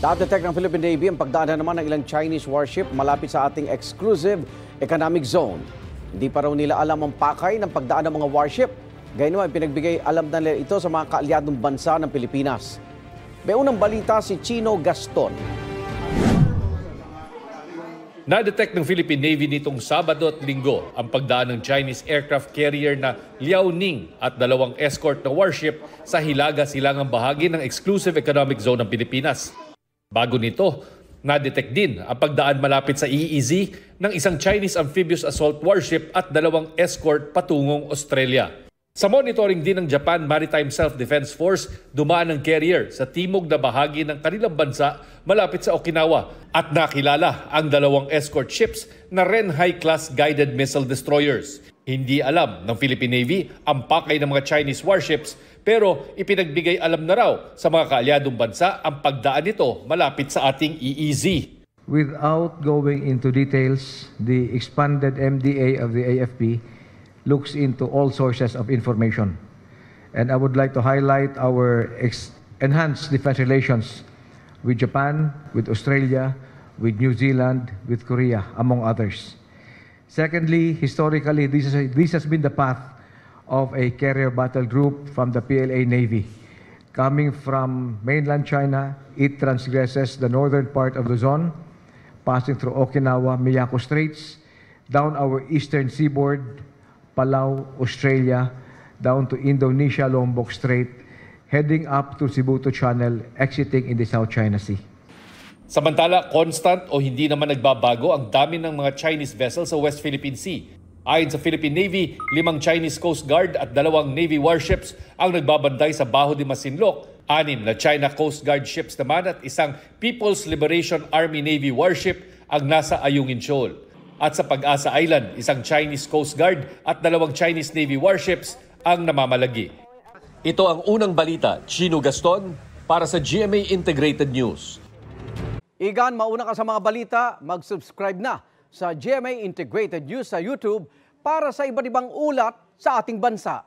Na-detect ng Philippine Navy ang pagdaan naman ng ilang Chinese warship malapit sa ating exclusive economic zone. Hindi pa raw nila alam ang pakay ng pagdaan ng mga warship. Gayunman, pinagbigay alam na nila ito sa mga kaalyadong bansa ng Pilipinas. May unang balita si Chino Gaston. Na-detect ng Philippine Navy nitong Sabado at Linggo ang pagdaan ng Chinese aircraft carrier na Liaoning at dalawang escort na warship sa Hilaga-Silangang bahagi ng exclusive economic zone ng Pilipinas. Bago nito, na-detect din ang pagdaan malapit sa EEZ ng isang Chinese amphibious assault warship at dalawang escort patungong Australia. Sa monitoring din ng Japan Maritime Self-Defense Force, dumaan ang carrier sa timog na bahagi ng kanilang bansa malapit sa Okinawa at nakilala ang dalawang escort ships na Renhai-class guided missile destroyers. Hindi alam ng Philippine Navy ang pakay ng mga Chinese warships pero ipinagbigay alam na raw sa mga kaalyadong bansa ang pagdaan nito malapit sa ating EEZ. Without going into details, the expanded MDA of the AFP looks into all sources of information. And I would like to highlight our enhanced defense relations with Japan, with Australia, with New Zealand, with Korea, among others. Secondly, historically, this has been the path of a carrier battle group from the PLA Navy. Coming from mainland China, it transgresses the northern part of the zone, passing through Okinawa, Miyako Straits, down our eastern seaboard, Palau, Australia, down to Indonesia, Lombok Strait, heading up to Cebu Channel, exiting in the South China Sea. Samantala, constant o hindi naman nagbabago ang dami ng mga Chinese vessels sa West Philippine Sea. Ayon sa Philippine Navy, 5 Chinese Coast Guard at 2 Navy warships ang nagbabantay sa Baho de Masinloc, 6 na China Coast Guard ships naman at isang People's Liberation Army Navy warship ang nasa Ayungin Shoal. At sa Pag-asa Island, isang Chinese Coast Guard at 2 Chinese Navy warships ang namamalagi. Ito ang unang balita, Chino Gaston, para sa GMA Integrated News. Igan, mauna ka sa mga balita, mag-subscribe na sa GMA Integrated News sa YouTube para sa iba't ibang ulat sa ating bansa.